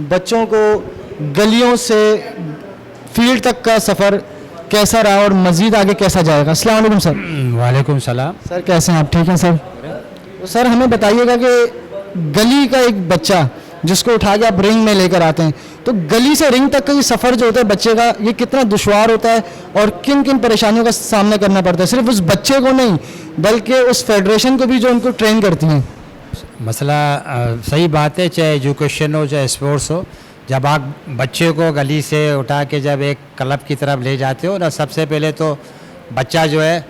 बच्चों को गलियों से फील्ड तक का सफ़र कैसा रहा और मज़ीद आगे कैसा जाएगा? अस्सलाम वालेकुम सर। वालेकुम सलाम। सर कैसे हैं आप? ठीक हैं सर? तो सर हमें बताइएगा कि गली का एक बच्चा जिसको उठा के आप रिंग में लेकर आते हैं, तो गली से रिंग तक का ये सफ़र जो होता है बच्चे का, ये कितना दुश्वार होता है और किन किन परेशानियों का सामना करना पड़ता है, सिर्फ उस बच्चे को नहीं बल्कि उस फेडरेशन को भी जो उनको ट्रेन करती हैं? मसला सही बात है, चाहे एजुकेशन हो चाहे स्पोर्ट्स हो। जब आप बच्चे को गली से उठा के जब एक क्लब की तरफ ले जाते हो ना, सबसे पहले तो बच्चा जो है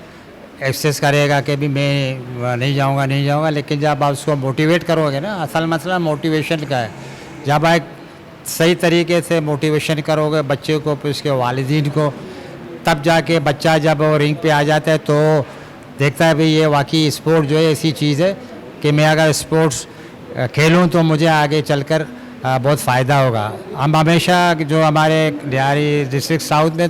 एक्सेस करेगा कि भी मैं नहीं जाऊंगा, लेकिन जब आप उसको मोटिवेट करोगे ना, असल मसला मोटिवेशन का है। जब आप सही तरीके से मोटिवेशन करोगे बच्चे को, फिर उसके वालिदीन को, तब जाके बच्चा जब रिंग पे आ जाता है तो देखता है भाई ये वाकई स्पोर्ट जो है ऐसी चीज़ है कि मैं अगर स्पोर्ट्स खेलूं तो मुझे आगे चलकर बहुत फ़ायदा होगा। हम हमेशा जो हमारे लियारी डिस्ट्रिक्ट साउथ में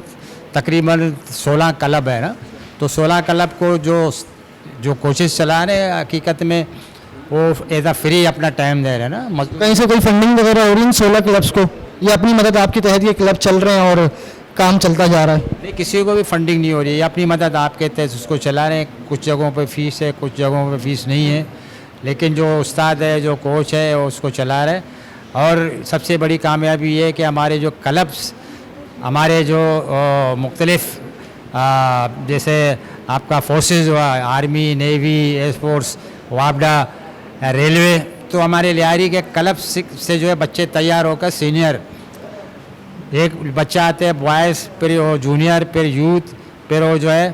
तकरीबन 16 क्लब है ना, तो 16 क्लब को जो कोचिज़ चला रहे हैं हकीकत में वो एज आ फ्री अपना टाइम दे रहे हैं ना। कहीं से कोई फंडिंग वगैरह हो रही है इन 16 क्लब्स को, या अपनी मदद आपके तहत ये क्लब चल रहे हैं और काम चलता जा रहा है? नहीं, किसी को भी फंडिंग नहीं हो रही है, अपनी मदद आपके तहत उसको चला रहे हैं। कुछ जगहों पे फ़ीस है, कुछ जगहों पे फ़ीस नहीं है, लेकिन जो उस्ताद है, जो कोच है, वो उसको चला रहे हैं। और सबसे बड़ी कामयाबी ये है कि हमारे जो क्लब्स, हमारे जो मुख्तलिफ़ जैसे आपका फोर्सेस हुआ, आर्मी, नेवी, एयरफोर्स, वापडा, रेलवे, तो हमारे लियारी के क्लब से जो है बच्चे तैयार होकर सीनियर, एक बच्चा आते हैं बॉयज़, फिर वो जूनियर, फिर यूथ, फिर वो जो है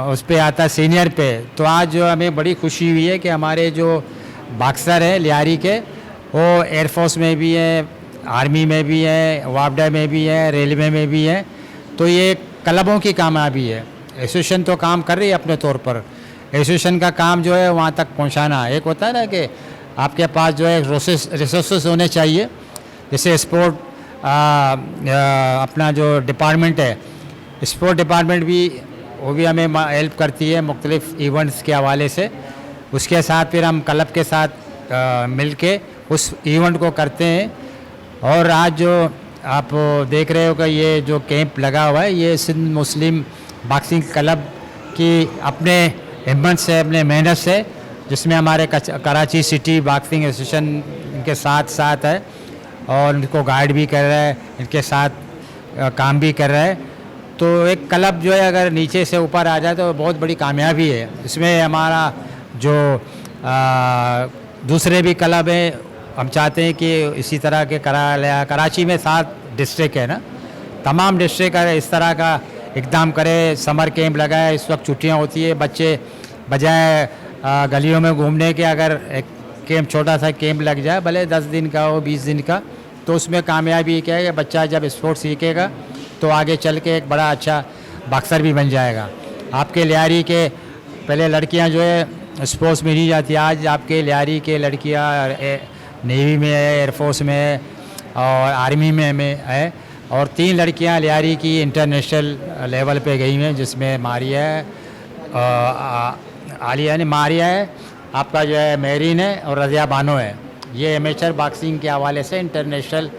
उस पर आता है सीनियर पे। तो आज जो हमें बड़ी खुशी हुई है कि हमारे जो बॉक्सर हैं लियारी के, वो एयरफोर्स में भी है, आर्मी में भी है, वापडा में भी है, रेलवे में भी है। तो ये क्लबों की कामयाबी है। एसोसिएशन तो काम कर रही है अपने तौर पर, एसोसिएशन का काम जो है वहाँ तक पहुँचाना। एक होता है ना कि आपके पास जो है रिसोर्सेस होने चाहिए, जैसे स्पोर्ट अपना जो डिपार्टमेंट है, स्पोर्ट डिपार्टमेंट भी, वो भी हमें हेल्प करती है मुख्तलिफ़ इवेंट्स के हवाले से। उसके साथ फिर हम क्लब के साथ मिल के उस इवेंट को करते हैं। और आज जो आप देख रहे हो कि ये जो कैंप लगा हुआ है, ये सिंध मुस्लिम बॉक्सिंग क्लब की अपने हिम्मत से, अपने मेहनत से, जिसमें हमारे कराची सिटी बॉक्सिंग एसोसिएशन इनके साथ है और इनको गाइड भी कर रहा है, इनके साथ काम भी कर रहा है। तो एक क्लब जो है अगर नीचे से ऊपर आ जाए तो बहुत बड़ी कामयाबी है। इसमें हमारा जो दूसरे भी क्लब हैं, हम चाहते हैं कि इसी तरह के कराची में 7 डिस्ट्रिक्ट है ना, तमाम डिस्ट्रिक्ट इस तरह का इक़दाम करे, समर कैंप लगाए। इस वक्त छुट्टियां होती है, बच्चे बजाय गलियों में घूमने के अगर एक कैंप, छोटा सा कैंप लग जाए, भले 10 दिन का हो, 20 दिन का, तो उसमें कामयाबी क्या है कि बच्चा जब स्पोर्ट्स सीखेगा तो आगे चल के एक बड़ा अच्छा बॉक्सर भी बन जाएगा। आपके लियारी के पहले लड़कियां जो है स्पोर्ट्स में नहीं जाती, आज आपके लियारी के लड़कियां नेवी में है, एयरफोर्स में है और आर्मी में है। और 3 लड़कियां लियारी की इंटरनेशनल लेवल पे गई हैं, जिसमें मारिया है, आलिया ने, मारिया है, आपका जो है मेरीन है और रज़िया बानो है। ये एमेचर बॉक्सिंग के हवाले से इंटरनेशनल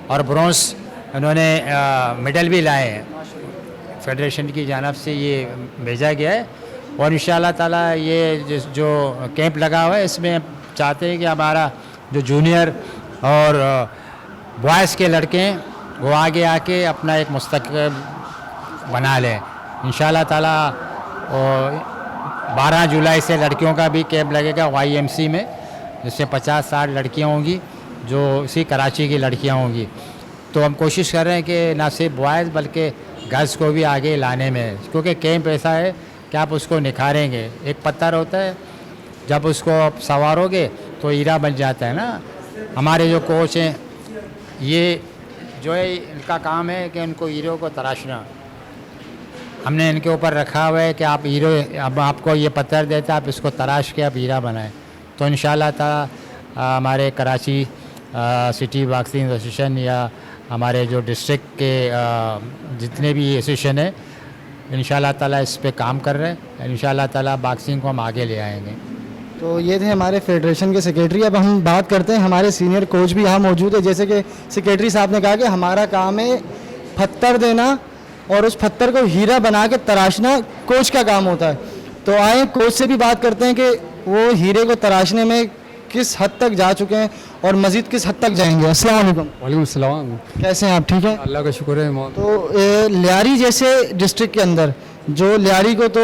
और ब्रॉन्ज उन्होंने मेडल भी लाए हैं, फेडरेशन की जानिब से ये भेजा गया है। और इंशाअल्लाह ताला ये जो कैंप लगा हुआ है, इसमें चाहते हैं कि हमारा जो जूनियर और बॉयज़ के लड़के हैं वो आगे आके अपना एक मुस्तक़बिल बना लें इंशाअल्लाह ताला। और 12 जुलाई से लड़कियों का भी कैंप लगेगा YMC में, जिससे 50-60 लड़कियां होंगी जो इसी कराची की लड़कियां होंगी। तो हम कोशिश कर रहे हैं कि ना सिर्फ बॉयज़ बल्कि गर्ल्स को भी आगे लाने में, क्योंकि कैंप ऐसा है कि आप उसको निखारेंगे। एक पत्थर होता है, जब उसको आप संवारोगे तो हीरा बन जाता है ना। हमारे जो कोच हैं, ये जो है इनका काम है कि उनको हीरो को तराशना। हमने इनके ऊपर रखा हुआ है कि आप हीरो, अब आपको ये पत्थर देता है, आप इसको तराश के आप हीरा बनाएं। तो इंशाअल्लाह ताला हमारे कराची सिटी बॉक्सिंग एसोसिएशन या हमारे जो डिस्ट्रिक्ट के जितने भी एसोसिएशन है, इंशाअल्लाह ताला इस पे काम कर रहे हैं। इंशाअल्लाह ताला बॉक्सिंग को हम आगे ले आएंगे। तो ये थे हमारे फेडरेशन के सेक्रेटरी। अब हम बात करते हैं, हमारे सीनियर कोच भी यहाँ मौजूद है। जैसे कि सेक्रेटरी साहब ने कहा कि हमारा काम है पत्थर देना और उस पत्थर को हीरा बना के तराशना कोच का काम होता है। तो आए कोच से भी बात करते हैं कि वो हीरे को तराशने में किस हद तक जा चुके हैं और मज़ीद किस हद तक जाएंगे। अस्सलाम वालेकुम। वालेकुम सलाम। कैसे हैं आप, ठीक हैं? अल्लाह का शुक्र है। तो लियारी जैसे डिस्ट्रिक्ट के अंदर, जो लियारी को तो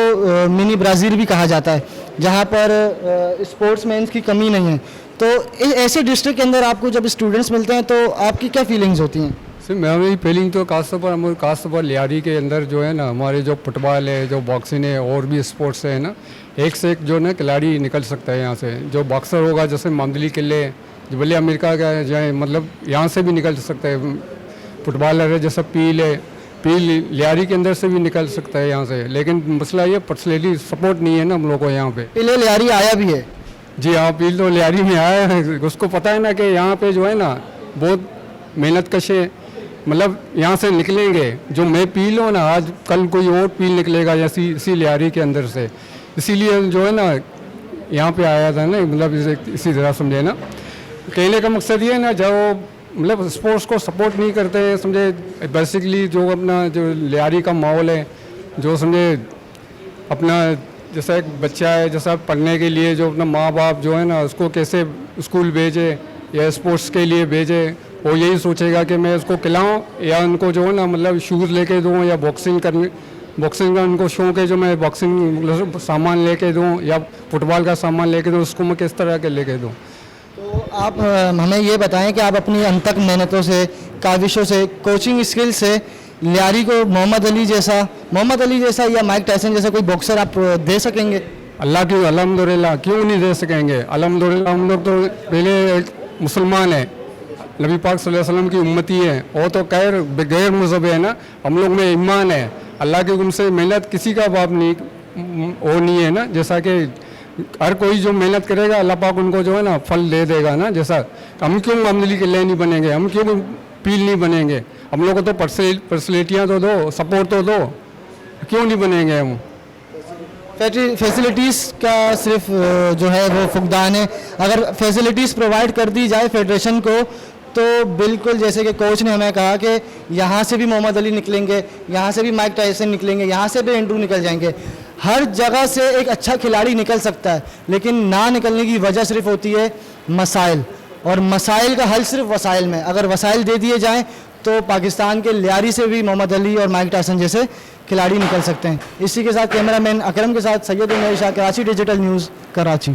मिनी ब्राज़ील भी कहा जाता है, जहाँ पर स्पोर्ट्समैन की कमी नहीं है, तो ऐसे डिस्ट्रिक्ट के अंदर आपको जब स्टूडेंट्स मिलते हैं तो आपकी क्या फीलिंग्स होती हैं? सर मेरी फीलिंग तो खास तौर पर लियारी के अंदर जो है ना, हमारे जो फुटबॉल है, जो बॉक्सिंग है और भी स्पोर्ट्स है ना, एक से एक जो ना खिलाड़ी निकल सकता है यहाँ से। जो बॉक्सर होगा जैसे मामदली किले, जो भले अमेरिका का जाए, मतलब यहाँ से भी निकल सकता है। फुटबॉलर है जैसा पील लियारी के अंदर से भी निकल सकता है यहाँ से। लेकिन मसला ये पर्सनली सपोर्ट नहीं है ना हम लोग को यहाँ पे। पहले लियारी आया भी है जी हाँ, पील तो लियारी में आया है। उसको पता है ना कि यहाँ पे जो है ना बहुत मेहनत कश है, मतलब यहाँ से निकलेंगे। जो मैं पील हूँ ना, आज कल कोई और पील निकलेगा इसी लियारी के अंदर से। इसीलिए जो है ना यहाँ पे आया था ना, मतलब इसी तरह समझे ना। कहने का मकसद ये है ना, जो मतलब स्पोर्ट्स को सपोर्ट नहीं करते हैं, समझे बेसिकली जो अपना जो लियारी का माहौल है, जो समझे अपना जैसा एक बच्चा है, जैसा पढ़ने के लिए जो अपना माँ बाप जो है ना उसको कैसे स्कूल भेजे या स्पोर्ट्स के लिए भेजे, वो यही सोचेगा कि मैं उसको खिलाऊँ या उनको जो है ना मतलब शूज़ लेके दूँ, या बॉक्सिंग का उनको शौक है जो मैं बॉक्सिंग मतलब सामान लेके दूँ या फुटबॉल का सामान लेके दूँ, उसको मैं किस तरह के लेके दूँ। तो आप हमें ये बताएं कि आप अपनी अनथक मेहनतों से, काविशों से, कोचिंग स्किल से लियारी को मोहम्मद अली जैसा या माइक टायसन जैसा कोई बॉक्सर आप दे सकेंगे? अल्लाह की अल्हम्दुलिल्लाह, क्यों नहीं दे सकेंगे। अल्हम्दुलिल्लाह हम लोग तो पहले मुसलमान हैं, नबी पाक सल्लल्लाहु अलैहि वसल्लम की उम्मती है। वो तो गैर मज़हब है ना, हम लोग में ईमान है। अल्लाह की उनसे मेहनत किसी का बाप नहीं वो नहीं है ना। जैसा कि हर कोई जो मेहनत करेगा अल्लाह पाक उनको जो है ना फल दे देगा ना। जैसा हम क्यों मामली के लिए नहीं बनेंगे, हम क्यों पील नहीं बनेंगे। हम लोग को तो पर्सनैलिटियाँ तो दो, सपोर्ट तो दो, क्यों नहीं बनेंगे हम। फैसिलिटीज़ का सिर्फ जो है वो फुकदान है। अगर फैसिलिटीज़ प्रोवाइड कर दी जाए फेडरेशन को तो बिल्कुल, जैसे कि कोच ने हमें कहा कि यहाँ से भी मोहम्मद अली निकलेंगे, यहाँ से भी माइक टायसन निकलेंगे, यहाँ से भी एंड्रू निकल जाएंगे। हर जगह से एक अच्छा खिलाड़ी निकल सकता है, लेकिन ना निकलने की वजह सिर्फ होती है मसाइल, और मसाइल का हल सिर्फ वसाइल में। अगर वसाइल दे दिए जाएँ तो पाकिस्तान के लियारी से भी मोहम्मद अली और माइक टायसन जैसे खिलाड़ी निकल सकते हैं। इसी के साथ कैमरामैन अकरम के साथ सैयद उमर शाह, कराची डिजिटल न्यूज़, कराची।